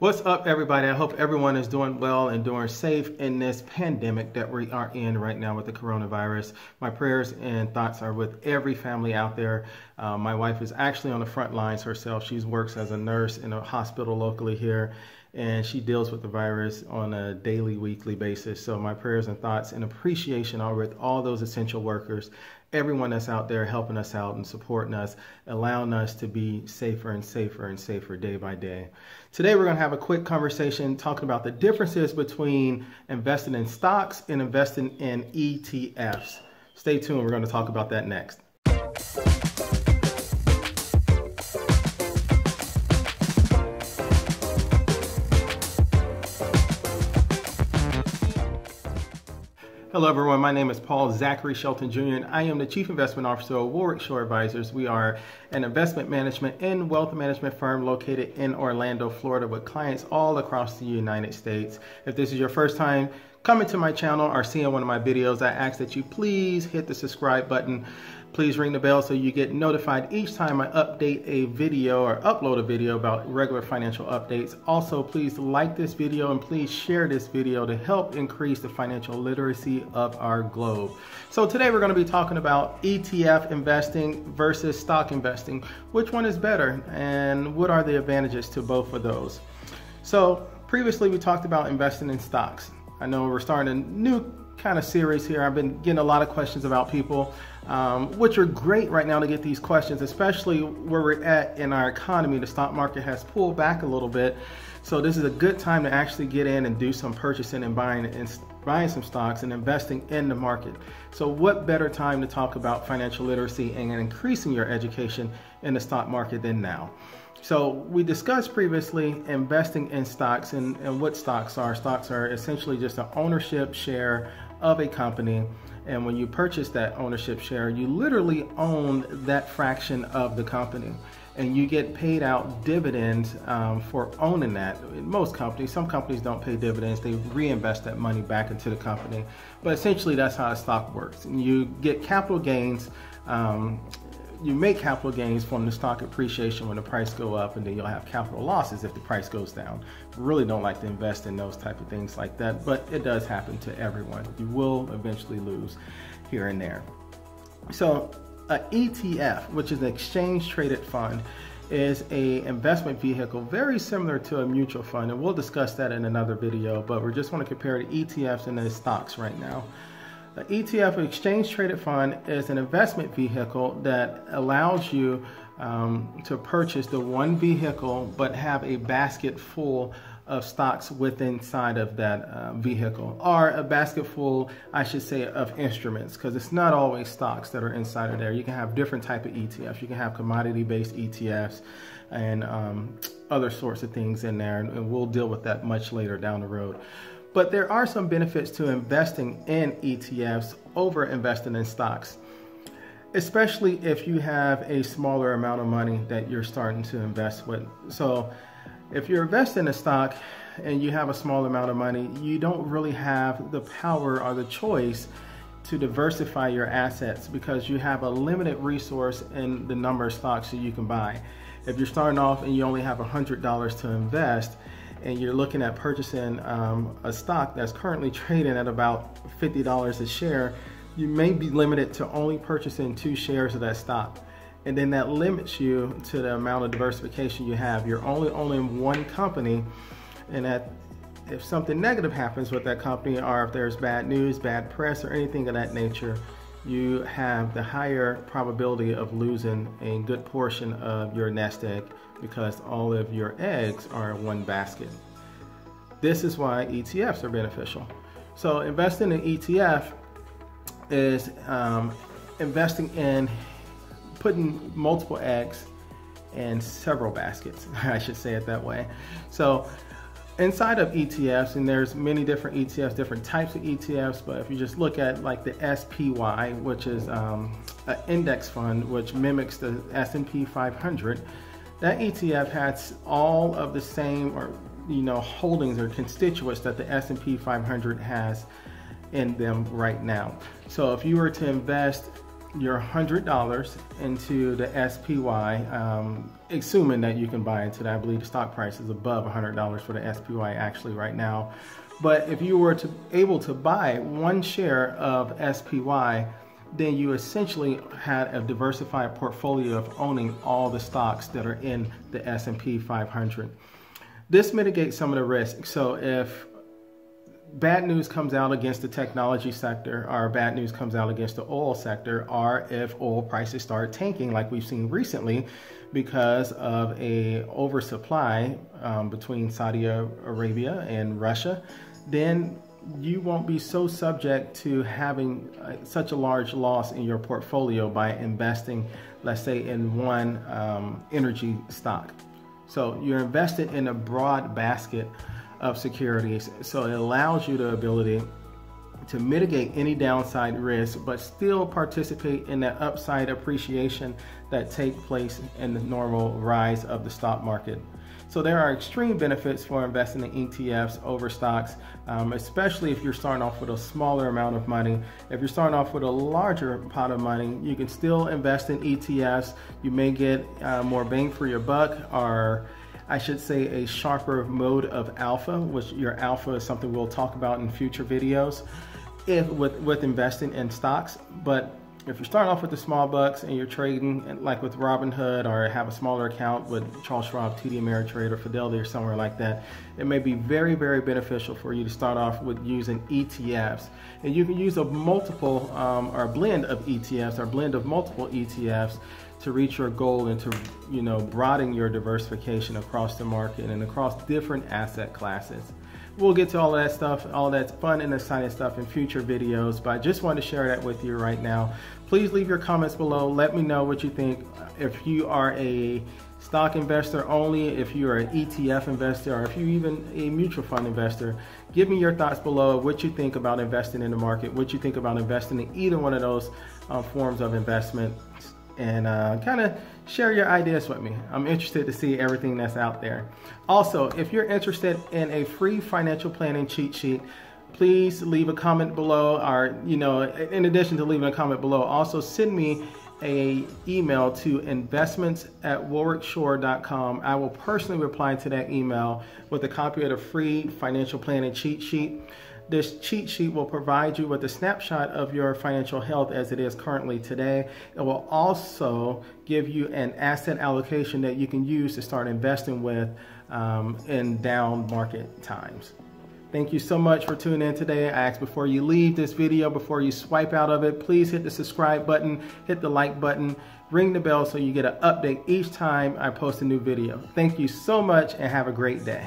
What's up, everybody? I hope everyone is doing well and doing safe in this pandemic that we are in right now with the coronavirus. My prayers and thoughts are with every family out there. My wife is actually on the front lines herself. She works as a nurse in a hospital locally here, and she deals with the virus on a daily, weekly basis. So my prayers and thoughts and appreciation are with all those essential workers, everyone that's out there helping us out and supporting us, allowing us to be safer and safer and safer day by day. Today we're going to have a quick conversation talking about the differences between investing in stocks and investing in ETFs. Stay tuned, we're going to talk about that next. Hello everyone, my name is Paul Zachary Shelton Jr. and I am the Chief Investment Officer of Warwick Shore Advisors. We are an investment management and wealth management firm located in Orlando, Florida, with clients all across the United States. If this is your first time coming to my channel or seeing one of my videos, I ask that you please hit the subscribe button. Please ring the bell so you get notified each time I update a video or upload a video about regular financial updates. Also, please like this video and please share this video to help increase the financial literacy of our globe. So today we're going to be talking about ETF investing versus stock investing. Which one is better and what are the advantages to both of those? So previously we talked about investing in stocks. I know we're starting a new kind of series here. I've been getting a lot of questions about people, which are great right now to get these questions, especially where we're at in our economy. The stock market has pulled back a little bit. So this is a good time to actually get in and do some purchasing and buying some stocks and investing in the market. So what better time to talk about financial literacy and increasing your education in the stock market than now? So we discussed previously investing in stocks and what stocks are. Stocks are essentially just an ownership share of a company. And when you purchase that ownership share, you literally own that fraction of the company. And you get paid out dividends for owning that. In most companies, some companies don't pay dividends. They reinvest that money back into the company. But essentially, that's how a stock works. And you get capital gains. You make capital gains from the stock appreciation when the price go up, and then you'll have capital losses if the price goes down. Really don't like to invest in those type of things like that, but it does happen to everyone. You will eventually lose here and there. So an ETF, which is an exchange traded fund, is a investment vehicle very similar to a mutual fund, and we'll discuss that in another video, but we just want to compare the ETFs and the stocks right now. The ETF, exchange traded fund, is an investment vehicle that allows you to purchase the one vehicle but have a basket full of stocks inside of that vehicle, or a basket full, I should say, of instruments, because it's not always stocks that are inside of there. You can have different type of ETFs. You can have commodity-based ETFs and other sorts of things in there, and we'll deal with that much later down the road. But there are some benefits to investing in ETFs over investing in stocks, especially if you have a smaller amount of money that you're starting to invest with. So if you're investing in a stock and you have a small amount of money, you don't really have the power or the choice to diversify your assets because you have a limited resource in the number of stocks that you can buy. If you're starting off and you only have $100 to invest, and you're looking at purchasing a stock that's currently trading at about $50 a share, you may be limited to only purchasing 2 shares of that stock. And then that limits you to the amount of diversification you have. You're only owning one company, and that if something negative happens with that company, or if there's bad news, bad press, or anything of that nature, you have the higher probability of losing a good portion of your nest egg because all of your eggs are in one basket. This is why ETFs are beneficial. So investing in ETF is investing in putting multiple eggs in several baskets, I should say it that way. So inside of ETFs, and there's many different ETFs, different types of ETFs, but if you just look at like the SPY, which is an index fund which mimics the S&P 500, that ETF has all of the same holdings or constituents that the S&P 500 has in them right now. So if you were to invest your $100 into the SPY, assuming that you can buy into that. I believe the stock price is above $100 for the SPY actually right now. But if you were able to buy one share of SPY, then you essentially had a diversified portfolio of owning all the stocks that are in the S&P 500. This mitigates some of the risk. So if bad news comes out against the technology sector, or bad news comes out against the oil sector, or if oil prices start tanking like we've seen recently because of a oversupply between Saudi Arabia and Russia, then you won't be so subject to having such a large loss in your portfolio by investing, let's say, in one energy stock. So you're invested in a broad basket of securities, so it allows you the ability to mitigate any downside risk, but still participate in that upside appreciation that takes place in the normal rise of the stock market. So there are extreme benefits for investing in ETFs over stocks, especially if you're starting off with a smaller amount of money. If you're starting off with a larger pot of money, you can still invest in ETFs. You may get more bang for your buck, or I should say a sharper mode of alpha, which your alpha is something we'll talk about in future videos with investing in stocks. But if you're starting off with the small bucks and you're trading like with Robinhood, or have a smaller account with Charles Schwab, TD Ameritrade, or Fidelity, or somewhere like that, it may be very, very beneficial for you to start off with using ETFs. And you can use a multiple or a blend of ETFs, or a blend of multiple ETFs, to reach your goal and to, you know, broaden your diversification across the market and across different asset classes. We'll get to all of that stuff, all that's fun and exciting stuff in future videos, but I just wanted to share that with you right now. Please leave your comments below. Let me know what you think. If you are a stock investor only, if you are an ETF investor, or if you're even a mutual fund investor, give me your thoughts below, what you think about investing in the market, what you think about investing in either one of those forms of investment, and kind of share your ideas with me. I'm interested to see everything that's out there. Also, if you're interested in a free financial planning cheat sheet, please leave a comment below, or, you know, in addition to leaving a comment below, also send me an email to investments@warwickshore.com. I will personally reply to that email with a copy of the free financial planning cheat sheet. This cheat sheet will provide you with a snapshot of your financial health as it is currently today. It will also give you an asset allocation that you can use to start investing with in down market times. Thank you so much for tuning in today. I ask before you leave this video, before you swipe out of it, please hit the subscribe button, hit the like button, ring the bell so you get an update each time I post a new video. Thank you so much and have a great day.